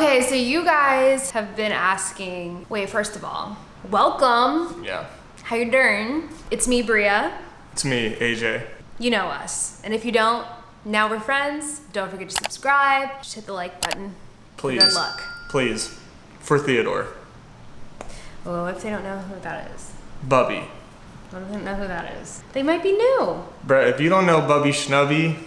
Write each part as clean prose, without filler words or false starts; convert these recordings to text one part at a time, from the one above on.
Okay, so you guys have been asking, wait, first of all, welcome. Yeah. How you doing? It's me, Bria. It's me, AJ. You know us. And if you don't, now we're friends. Don't forget to subscribe. Just hit the like button. Please. Good luck. Please. For Theodore. Oh, if they don't know who that is? Bubby. What if they don't know who that is? They might be new. Brett, if you don't know Bubby Schnubby,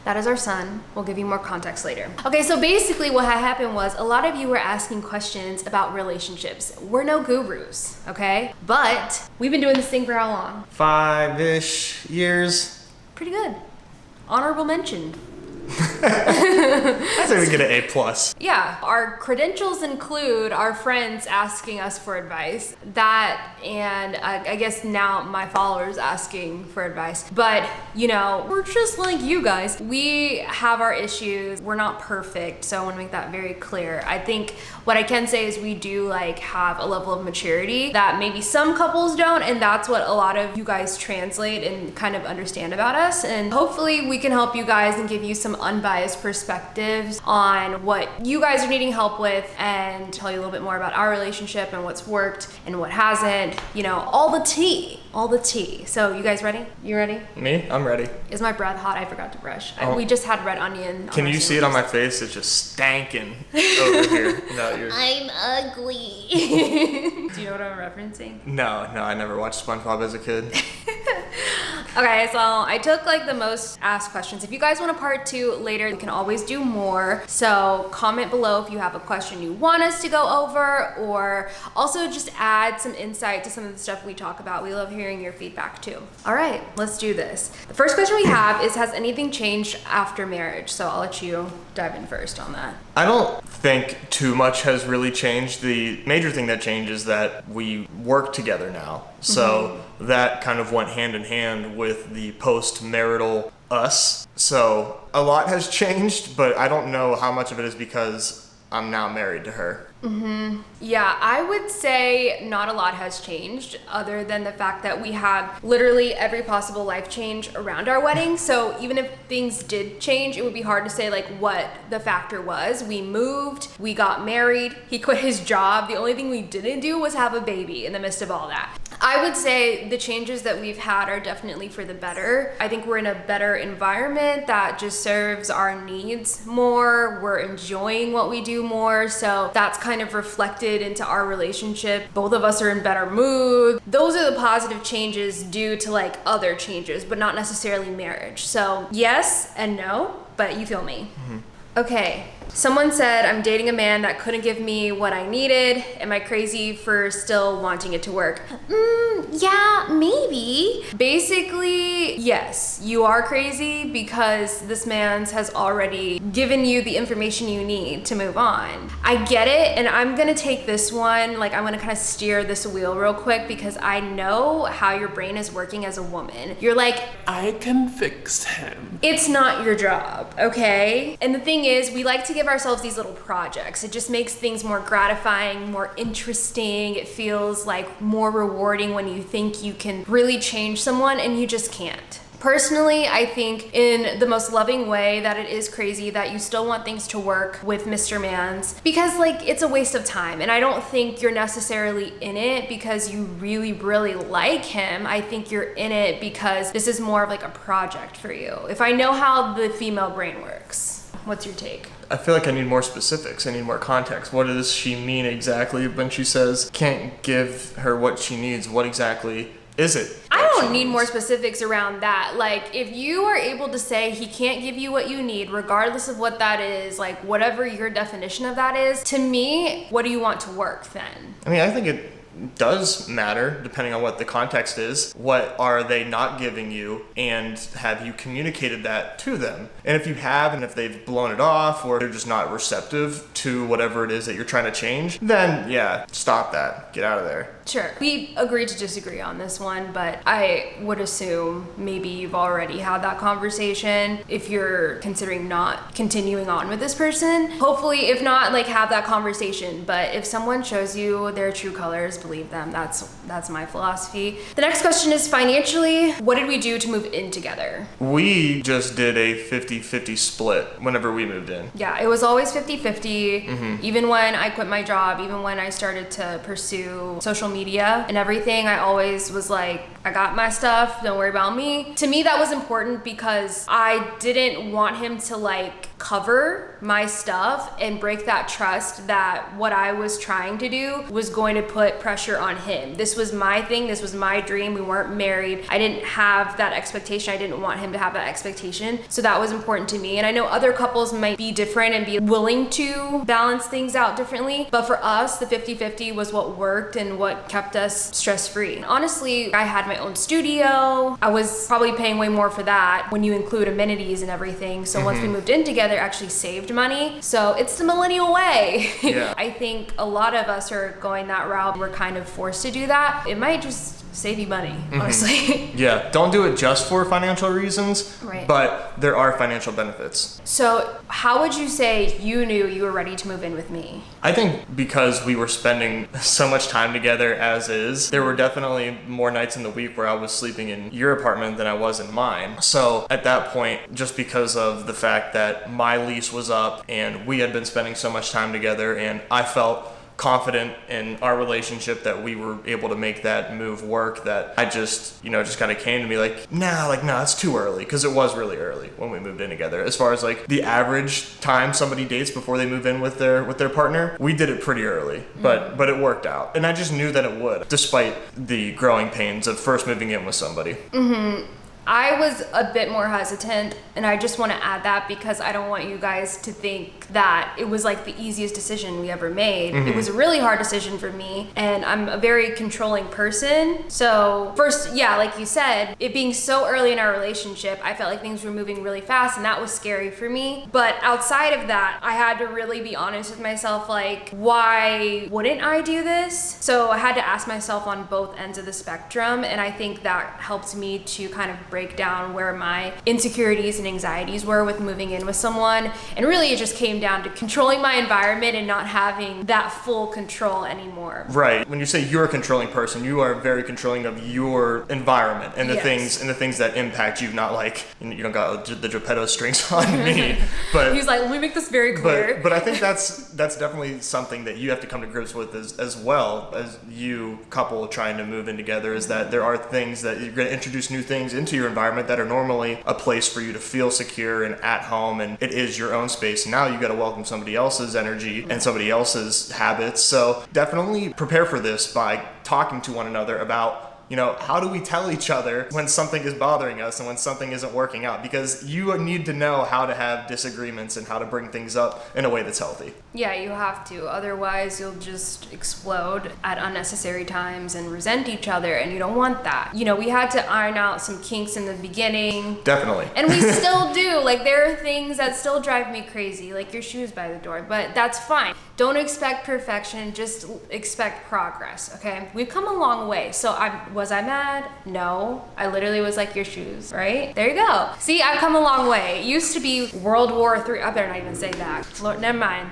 that is our son. We'll give you more context later. Okay, so basically what had happened was a lot of you were asking questions about relationships. We're no gurus, okay? But we've been doing this thing for how long? 5-ish years. Pretty good. Honorable mention. I say we get an A+. Yeah, our credentials include our friends asking us for advice, that and I guess now my followers asking for advice. But you know, we're just like you guys. We have our issues. We're not perfect, so I want to make that very clear. I think what I can say is we do like have a level of maturity that maybe some couples don't, and that's what a lot of you guys translate and kind of understand about us. And hopefully we can help you guys and give you some unbiased perspectives on what you guys are needing help with and tell you a little bit more about our relationship and what's worked and what hasn't, you know, all the tea. So you guys ready? You ready? Me? I'm ready. Is my breath hot? I forgot to brush. Oh. We just had red onion. Can you see it on my face? It's just stanking over here. No, I'm ugly. Do you know what I'm referencing? No, I never watched SpongeBob as a kid. Okay, so I took like the most asked questions. If you guys want a part 2 later, we can always do more. So comment below if you have a question you want us to go over, or also just add some insight to some of the stuff we talk about. We love hearing your feedback too. All right, let's do this. The first question we have is, has anything changed after marriage? So I'll let you dive in first on that. I don't think too much has really changed. The major thing that changed is that we work together now. So that kind of went hand in hand with the post-marital us. So a lot has changed, but I don't know how much of it is because I'm now married to her. Yeah, I would say not a lot has changed other than the fact that we have literally every possible life change around our wedding. So even if things did change, it would be hard to say like what the factor was. We moved, we got married, he quit his job. The only thing we didn't do was have a baby in the midst of all that. I would say the changes that we've had are definitely for the better. I think we're in a better environment that just serves our needs more. We're enjoying what we do more. So that's kind of reflected into our relationship. Both of us are in better mood. Those are the positive changes due to like other changes, but not necessarily marriage. So yes and no, but you feel me. Okay, someone said, I'm dating a man that couldn't give me what I needed. Am I crazy for still wanting it to work? Yeah, maybe. Basically, yes, you are crazy because this man's has already given you the information you need to move on. I get it, and I'm gonna take this one, like I'm gonna kind of steer this wheel real quick because I know how your brain is working as a woman. You're like, I can fix him. It's not your job, okay? And the thing is, we like to give ourselves these little projects. It just makes things more gratifying, more interesting. It feels like more rewarding when you think you can really change someone and you just can't. Personally, I think in the most loving way that it is crazy that you still want things to work with Mr. Mans, because like it's a waste of time, and I don't think you're necessarily in it because you really, really like him. I think you're in it because this is more of like a project for you. If I know how the female brain works, what's your take? I feel like I need more specifics. I need more context. What does she mean exactly when she says can't give her what she needs? What exactly is it? I don't need more specifics around that. Like, if you are able to say he can't give you what you need, regardless of what that is, like whatever your definition of that is, to me, what do you want to work then? I mean, I think it does matter depending on what the context is. What are they not giving you, and have you communicated that to them? And if you have, and if they've blown it off or they're just not receptive to whatever it is that you're trying to change, then yeah, stop that. Get out of there. Sure. We agreed to disagree on this one, but I would assume maybe you've already had that conversation if you're considering not continuing on with this person. Hopefully, if not, like have that conversation. But if someone shows you their true colors, believe them. That's my philosophy. The next question is financially, what did we do to move in together? We just did a 50-50 split whenever we moved in. Yeah, it was always 50-50. Even when I quit my job, even when I started to pursue social media and everything, I always was like, I got my stuff, don't worry about me. To me, that was important because I didn't want him to like cover my stuff and break that trust that what I was trying to do was going to put pressure on him. This was my thing, this was my dream. We weren't married. I didn't have that expectation. I didn't want him to have that expectation. So that was important to me. And I know other couples might be different and be willing to balance things out differently. But for us, the 50-50 was what worked and what kept us stress-free. Honestly, I had my own studio. I was probably paying way more for that when you include amenities and everything. So once we moved in together, actually saved money. So it's the millennial way. Yeah. I think a lot of us are going that route. We're kind of forced to do that. It might just save you money, honestly. Yeah, don't do it just for financial reasons, Right. but there are financial benefits. So how would you say you knew you were ready to move in with me? I think because we were spending so much time together as is, there were definitely more nights in the week where I was sleeping in your apartment than I was in mine. So at that point, just because of the fact that my lease was up and we had been spending so much time together and I felt confident in our relationship that we were able to make that move work, that I just kind of came to me like, no, it's too early, because it was really early when we moved in together. As far as like the average time somebody dates before they move in with their partner, we did it pretty early, but it worked out. And I just knew that it would, despite the growing pains of first moving in with somebody. I was a bit more hesitant, and I just want to add that because I don't want you guys to think that it was like the easiest decision we ever made. It was a really hard decision for me, and I'm a very controlling person. So first, yeah, like you said, it being so early in our relationship, I felt like things were moving really fast, and that was scary for me. But outside of that, I had to really be honest with myself, like, why wouldn't I do this? So I had to ask myself on both ends of the spectrum, and I think that helped me to kind of break down where my insecurities and anxieties were with moving in with someone. And really it just came down to controlling my environment and not having that full control anymore. Right. When you say you're a controlling person, you are very controlling of your environment and the things that impact you, not like you don't got the Geppetto strings on me. But he's like, let me make this very clear. But I think that's definitely something that you have to come to grips with as well as you couple trying to move in together, is that there are things that you're going to introduce new things into your environment that are normally a place for you to feel secure and at home, and it is your own space. Now you got to welcome somebody else's energy and somebody else's habits. So definitely prepare for this by talking to one another about, how do we tell each other when something is bothering us and when something isn't working out? Because you need to know how to have disagreements and how to bring things up in a way that's healthy. Yeah, you have to. Otherwise, you'll just explode at unnecessary times and resent each other, and you don't want that. We had to iron out some kinks in the beginning. Definitely. And we still do. Like, there are things that still drive me crazy, like your shoes by the door, but that's fine. Don't expect perfection, just expect progress, okay? We've come a long way. So was I mad? No. I literally was like, your shoes, right? There you go. See, I've come a long way. It used to be World War III. I better not even say that. Lord, never mind.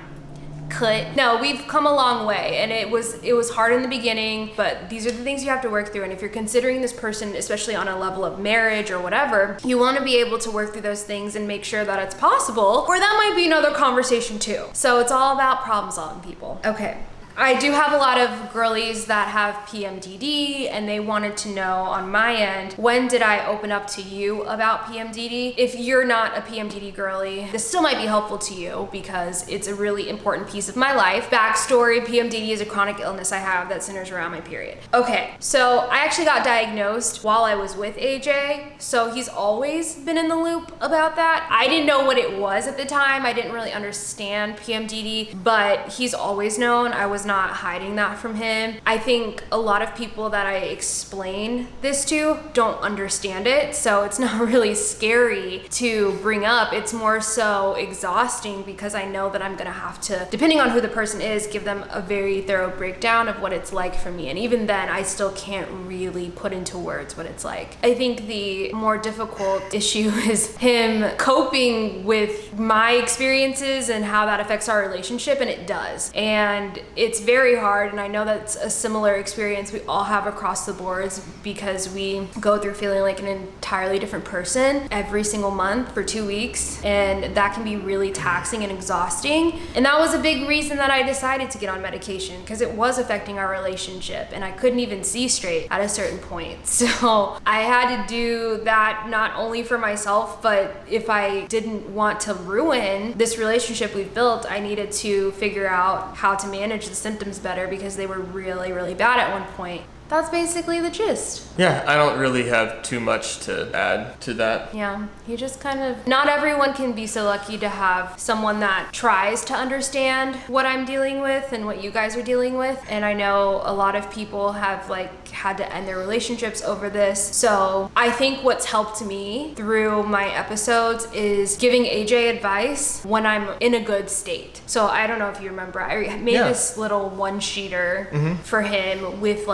Cut. No, we've come a long way, and it was hard in the beginning, but these are the things you have to work through. And if you're considering this person, especially on a level of marriage or whatever, you want to be able to work through those things and make sure that it's possible, or that might be another conversation too. So it's all about problem solving, people. Okay. I do have a lot of girlies that have PMDD, and they wanted to know on my end, when did I open up to you about PMDD? If you're not a PMDD girly, this still might be helpful to you because it's a really important piece of my life. Backstory, PMDD is a chronic illness I have that centers around my period. Okay, so I actually got diagnosed while I was with AJ, so he's always been in the loop about that. I didn't know what it was at the time. I didn't really understand PMDD, but he's always known. I was not hiding that from him. I think a lot of people that I explain this to don't understand it, so it's not really scary to bring up. It's more so exhausting because I know that I'm gonna have to, depending on who the person is, give them a very thorough breakdown of what it's like for me. And even then, I still can't really put into words what it's like. I think the more difficult issue is him coping with my experiences and how that affects our relationship, and it does. And it's very hard, and I know that's a similar experience we all have across the boards because we go through feeling like an entirely different person every single month for 2 weeks, and that can be really taxing and exhausting. And that was a big reason that I decided to get on medication, because it was affecting our relationship and I couldn't even see straight at a certain point. So I had to do that not only for myself, but if I didn't want to ruin this relationship we've built, I needed to figure out how to manage the symptoms better because they were really, really bad at one point. That's basically the gist. Yeah, I don't really have too much to add to that. Yeah, you just kind of, not everyone can be so lucky to have someone that tries to understand what I'm dealing with and what you guys are dealing with. And I know a lot of people have had to end their relationships over this. So I think what's helped me through my episodes is giving AJ advice when I'm in a good state. So I don't know if you remember, I made this little one-sheeter for him with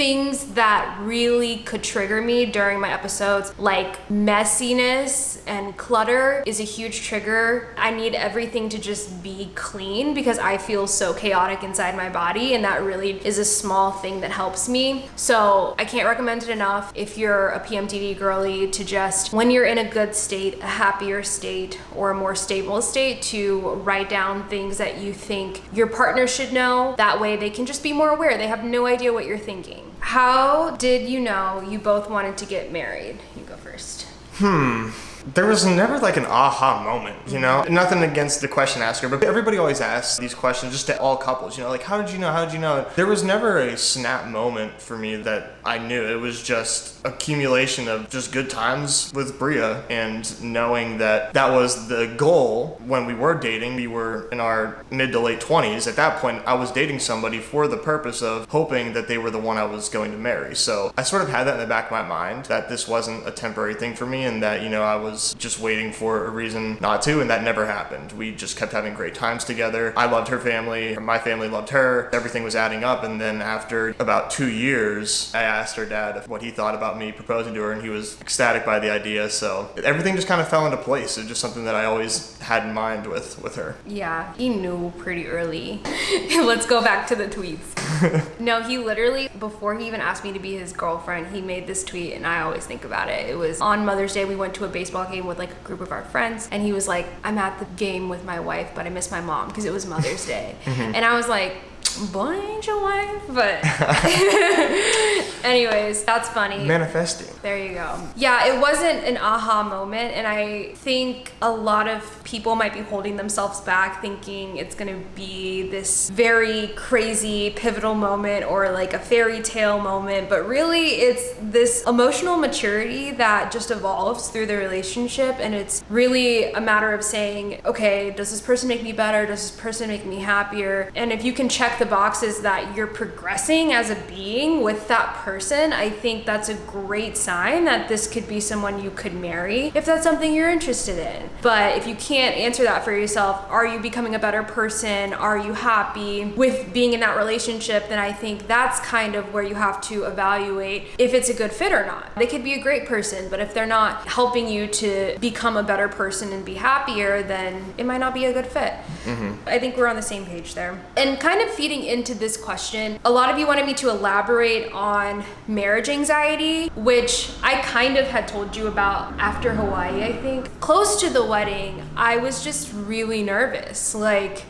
things that really could trigger me during my episodes, like messiness and clutter is a huge trigger. I need everything to just be clean because I feel so chaotic inside my body, and that really is a small thing that helps me. So I can't recommend it enough if you're a PMDD girly to just, when you're in a good state, a happier state, or a more stable state, to write down things that you think your partner should know. That way they can just be more aware. They have no idea what you're thinking. How did you know you both wanted to get married? You go first. There was never an aha moment, you know? Nothing against the question asker, but everybody always asks these questions just to all couples, how did you know? How did you know? There was never a snap moment for me that I knew. It was just accumulation of just good times with Bria and knowing that that was the goal when we were dating. We were in our mid to late 20s. At that point, I was dating somebody for the purpose of hoping that they were the one I was going to marry. So I sort of had that in the back of my mind, that this wasn't a temporary thing for me and that, I was just waiting for a reason not to, and that never happened. We just kept having great times together. I loved her family, my family loved her, everything was adding up, and then after about 2 years, I asked her dad what he thought about me proposing to her, and he was ecstatic by the idea, so everything just kind of fell into place. It was just something that I always had in mind with her. Yeah, he knew pretty early. Let's go back to the tweets. No, he literally, before he even asked me to be his girlfriend, he made this tweet, and I always think about it. It was on Mother's Day. We went to a baseball game with a group of our friends, and he was like, I'm at the game with my wife, but I miss my mom because it was Mother's Day. And I was like, boy, ain't your wife, but anyways, that's funny. Manifesting. There you go. Yeah, it wasn't an aha moment, and I think a lot of people might be holding themselves back thinking it's gonna be this very crazy pivotal moment or a fairy tale moment, but really it's this emotional maturity that just evolves through the relationship, and it's really a matter of saying, okay, does this person make me better? Does this person make me happier? And if you can check the boxes that you're progressing as a being with that person, I think that's a great sign that this could be someone you could marry if that's something you're interested in. But if you can't answer that for yourself, are you becoming a better person? Are you happy with being in that relationship? Then I think that's kind of where you have to evaluate if it's a good fit or not. They could be a great person, but if they're not helping you to become a better person and be happier, then it might not be a good fit. I think we're on the same page there. And kind of feeding into this question, a lot of you wanted me to elaborate on marriage anxiety, which I kind of had told you about after Hawaii, I think. Close to the wedding, I was just really nervous,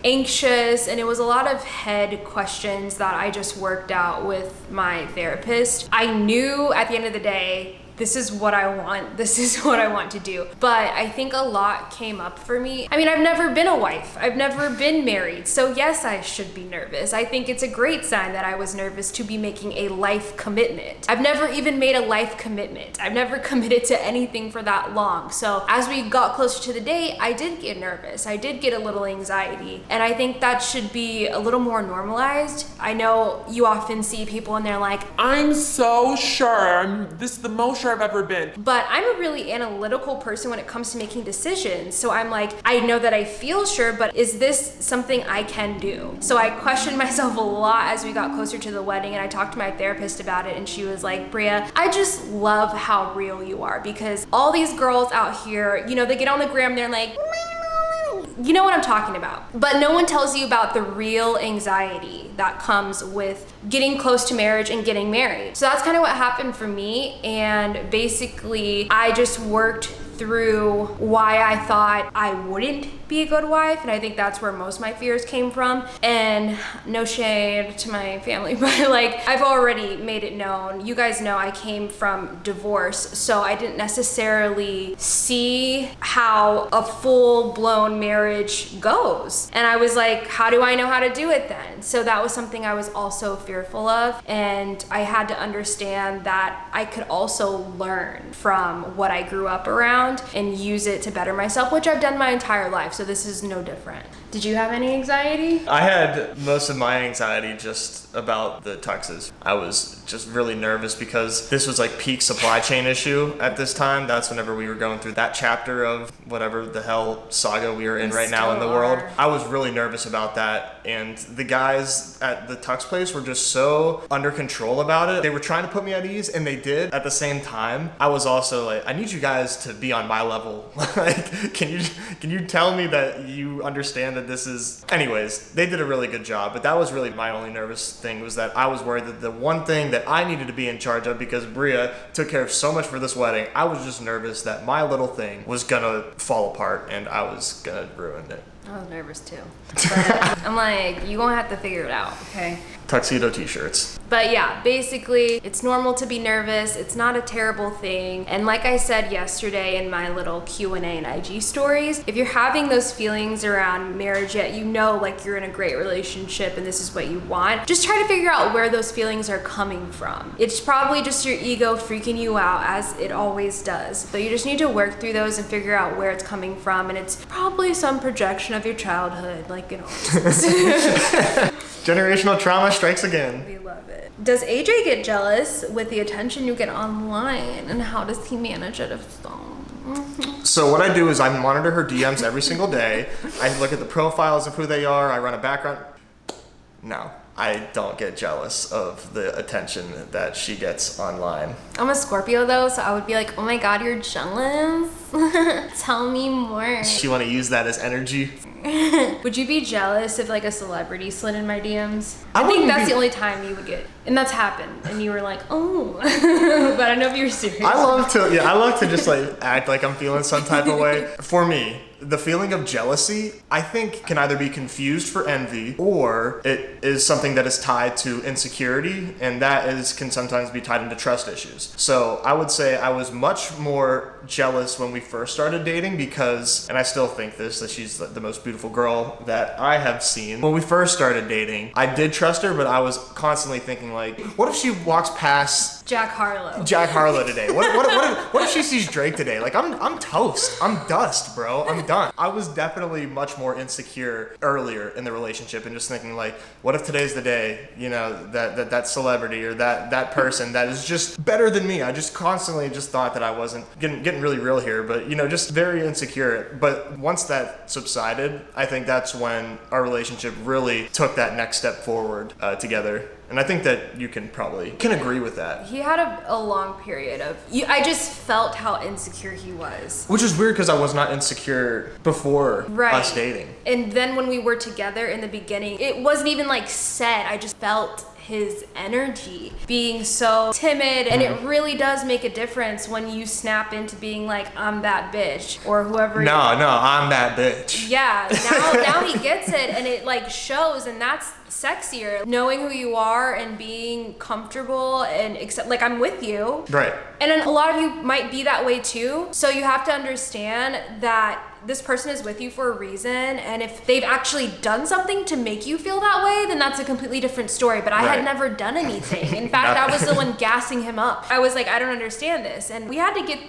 anxious, and it was a lot of head questions that I just worked out with my therapist. I knew at the end of the day this is what I want. This is what I want to do. But I think a lot came up for me. I mean, I've never been a wife. I've never been married. So yes, I should be nervous. I think it's a great sign that I was nervous to be making a life commitment. I've never even made a life commitment. I've never committed to anything for that long. So as we got closer to the date, I did get nervous. I did get a little anxiety. And I think that should be a little more normalized. I know you often see people and they're like, I'm so sure. This is the most sure I've ever been. but I'm a really analytical person when it comes to making decisions. So I'm like, I know that I feel sure, but is this something I can do? So I questioned myself a lot as we got closer to the wedding, and I talked to my therapist about it, and she was like, Bria, I just love how real you are, because all these girls out here, you know, they get on the gram, they're like, you know what I'm talking about. But no one tells you about the real anxiety that comes with getting close to marriage and getting married. So that's kind of what happened for me. And basically, I just worked through why I thought I wouldn't be a good wife, and I think that's where most of my fears came from. And no shade to my family, but like, I've already made it known. You guys know I came from divorce, so I didn't necessarily see how a full-blown marriage goes. And I was like, how do I know how to do it then? So that was something I was also fearful of, and I had to understand that I could also learn from what I grew up around and use it to better myself, which I've done my entire life, so this is no different. Did you have any anxiety? I had most of my anxiety just about the tuxes. I was just really nervous because this was like peak supply chain issue at this time. That's whenever we were going through that chapter of whatever the hell saga we are in right now in the world. I was really nervous about that, and the guys at the tux place were just so under control about it. They were trying to put me at ease, and they did. At the same time, I was also like, I need you guys to be on my level. Like, can you tell me that you understand that this is... Anyways, they did a really good job, but that was really my only nervous thing, was that I was worried that the one thing that I needed to be in charge of, because Bria took care of so much for this wedding, I was just nervous that my little thing was gonna fall apart and I was gonna ruin it. I was nervous too. But I'm like, you gonna have to figure it out, okay? Tuxedo t-shirts. But yeah, basically, it's normal to be nervous. It's not a terrible thing. And like I said yesterday in my little Q&A and IG stories, if you're having those feelings around marriage yet you know like you're in a great relationship and this is what you want, just try to figure out where those feelings are coming from. It's probably just your ego freaking you out, as it always does. So you just need to work through those and figure out where it's coming from. And it's probably some projection of your childhood, like it always is. Generational trauma strikes again. We love it. Does AJ get jealous with the attention you get online, and how does he manage it if so? So what I do is I monitor her DMs every single day. I look at the profiles of who they are. I run a background. No, I don't get jealous of the attention that she gets online. I'm a Scorpio though, so I would be like, oh my god, you're jealous? Tell me more. You want to use that as energy? Would you be jealous if like a celebrity slid in my DMs? I I think wouldn't that's be- the only time you would get, and that's happened, and you were like, oh. But I know if you're serious. I love to just like act like I'm feeling some type of way. For me, the feeling of jealousy, I think, can either be confused for envy, or it is something that is tied to insecurity, and that can sometimes be tied into trust issues. So I would say I was much more jealous when we first started dating, because, and I still think this, that she's the most beautiful girl that I have seen. When we first started dating, I did trust her, but I was constantly thinking like, what if she walks past Jack Harlow today? What if she sees Drake today? Like, I'm toast. I'm dust, bro. I'm done. I was definitely much more insecure earlier in the relationship, and just thinking like, what if today's the day, you know, that celebrity or that person that is just better than me? I just constantly just thought that I wasn't getting really real here, but you know, just very insecure. But once that subsided, I think that's when our relationship really took that next step forward together. And I think that you can agree with that. He had a long period of, I just felt how insecure he was. Which is weird, because I was not insecure before us dating. And then when we were together in the beginning, it wasn't even like said, I just felt his energy being so timid. And it really does make a difference when you snap into being like, I'm that bitch, or whoever. No, I'm that bitch. Yeah, now he gets it, and it like shows, and that's sexier. Knowing who you are and being comfortable and accept, like, I'm with you. Right. And then a lot of you might be that way too. So you have to understand that this person is with you for a reason, and if they've actually done something to make you feel that way, then that's a completely different story. But I had never done anything. In fact, I was the one gassing him up. I was like, I don't understand this. And we had to get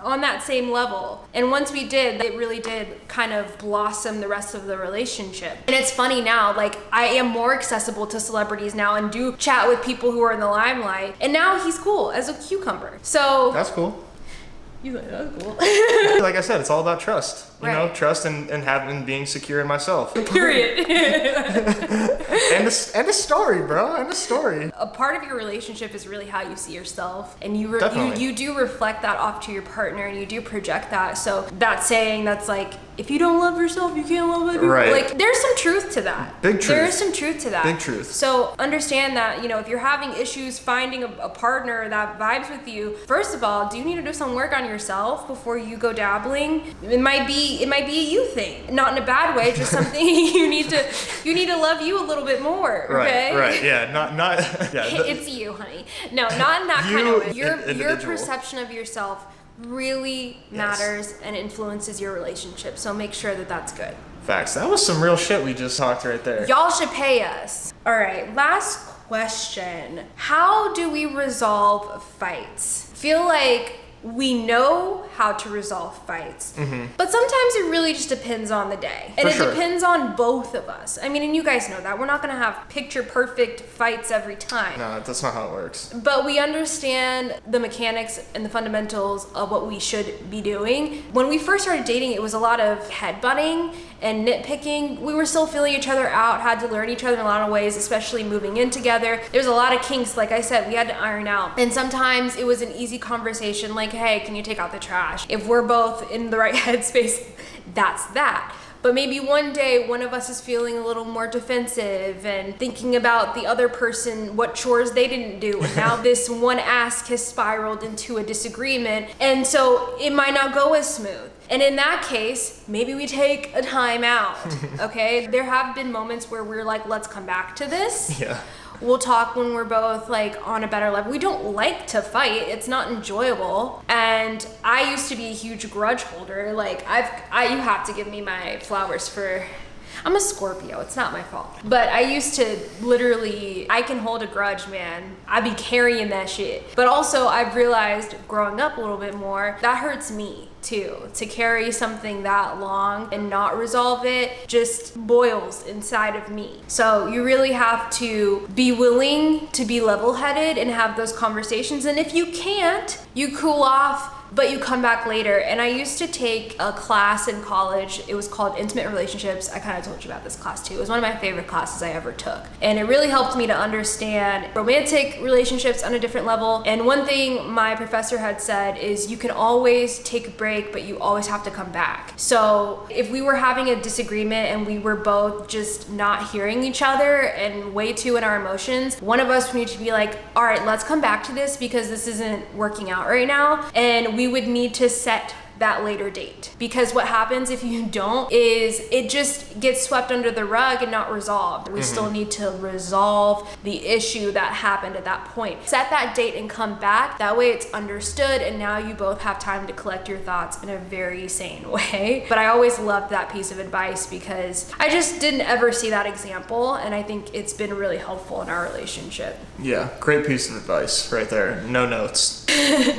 on that same level. And once we did, it really did kind of blossom the rest of the relationship. And it's funny now, like, I am more accessible to celebrities now and do chat with people who are in the limelight. And now he's cool as a cucumber. So that's cool. He's like, that's cool. Like I said, it's all about trust. You know, Right. trust and being secure in myself. Period. and a story, bro. And a story. A part of your relationship is really how you see yourself, and you Definitely. do reflect that off to your partner, and you do project that. So that saying that's like, if you don't love yourself, you can't love other people. Right. Like, there's some truth to that. Big truth. There is some truth to that. Big truth. So understand that, you know, if you're having issues finding a partner that vibes with you, first of all, do you need to do some work on yourself before you go dabbling? It might be a you thing, not in a bad way, just something you need to love you a little bit more. Okay? Right. Yeah. Not. Yeah. It's you, honey. No, not in that kind of way. Your individual. perception of yourself really matters and influences your relationship. So make sure that that's good. Facts. That was some real shit we just talked right there. Y'all should pay us. All right, last question. How do we resolve fights? Feel like we know how to resolve fights, but sometimes it really just depends on the day. And For it sure. depends on both of us. I mean, and you guys know that. We're not gonna have picture perfect fights every time. No, that's not how it works. But we understand the mechanics and the fundamentals of what we should be doing. When we first started dating, it was a lot of headbutting and nitpicking. We were still feeling each other out, had to learn each other in a lot of ways, especially moving in together. There's a lot of kinks, like I said, we had to iron out. And sometimes it was an easy conversation like, hey, can you take out the trash? If we're both in the right headspace, that's that. But maybe one day one of us is feeling a little more defensive and thinking about the other person, what chores they didn't do. And now this one ask has spiraled into a disagreement. And so it might not go as smooth. And in that case, maybe we take a time out, okay? There have been moments where we're like, let's come back to this. Yeah. We'll talk when we're both like on a better level. We don't like to fight. It's not enjoyable. And I used to be a huge grudge holder. Like you have to give me my flowers for, I'm a Scorpio, it's not my fault. But I used to literally, I can hold a grudge, man. I be carrying that shit. But also I've realized growing up a little bit more, that hurts me too. To carry something that long and not resolve it just boils inside of me. So you really have to be willing to be level-headed and have those conversations. And if you can't, you cool off, but you come back later. And I used to take a class in college. It was called Intimate Relationships. I kind of told you about this class too. It was one of my favorite classes I ever took. And it really helped me to understand romantic relationships on a different level. And one thing my professor had said is you can always take a break, but you always have to come back. So if we were having a disagreement and we were both just not hearing each other and way too in our emotions, one of us would need to be like, all right, let's come back to this because this isn't working out right now. And we would need to set that later date, because what happens if you don't is it just gets swept under the rug and not resolved. We still need to resolve the issue that happened at that point. Set that date and come back. That way it's understood, and now you both have time to collect your thoughts in a very sane way. But I always loved that piece of advice because I just didn't ever see that example, and I think it's been really helpful in our relationship. Yeah, great piece of advice right there. No notes.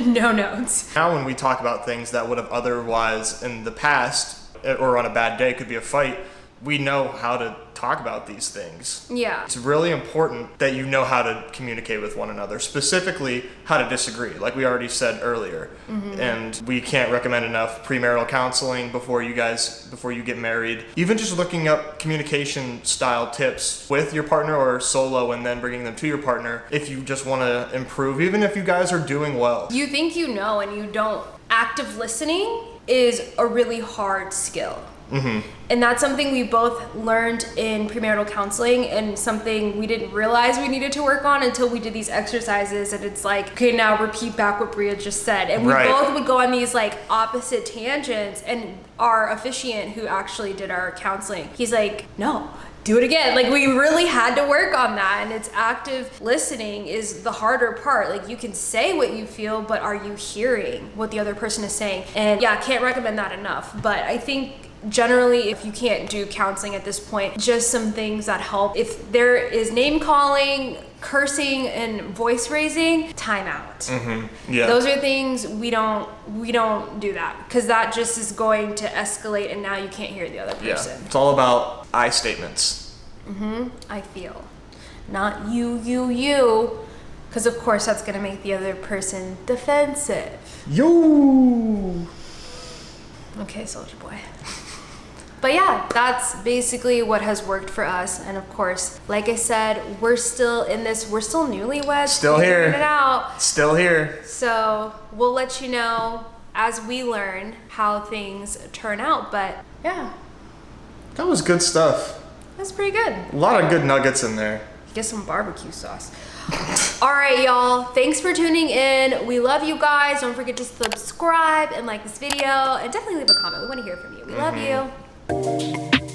No notes. Now when we talk about things that would have otherwise in the past or on a bad day could be a fight, we know how to talk about these things. Yeah. It's really important that you know how to communicate with one another, specifically how to disagree, like we already said earlier. And we can't recommend enough premarital counseling before you get married. Even just looking up communication style tips with your partner or solo and then bringing them to your partner if you just want to improve, even if you guys are doing well. You think you know and you don't. Active listening is a really hard skill. And that's something we both learned in premarital counseling, and something we didn't realize we needed to work on until we did these exercises. And it's like, okay, now repeat back what Bria just said. And we both would go on these like opposite tangents. And our officiant who actually did our counseling, he's like, no, do it again. Like, we really had to work on that. And it's active listening is the harder part. Like, you can say what you feel, but are you hearing what the other person is saying? And yeah, I can't recommend that enough. But I think generally, if you can't do counseling at this point, just some things that help. If there is name calling, cursing, and voice raising, time out. Yeah. Those are things we don't do that, because that just is going to escalate, and now you can't hear the other person. Yeah. It's all about I statements. I feel, not you, because of course that's gonna make the other person defensive. Yo. Okay, soldier boy. But yeah, that's basically what has worked for us. And of course, like I said, we're still in this, we're still newlyweds. Still here. Figuring it out. Still here. So we'll let you know as we learn how things turn out. But yeah, That was good stuff. that's pretty good. A lot of good nuggets in there. Get some barbecue sauce. All right, y'all. Thanks for tuning in. We love you guys. Don't forget to subscribe and like this video, and definitely leave a comment. We want to hear from you. We love you.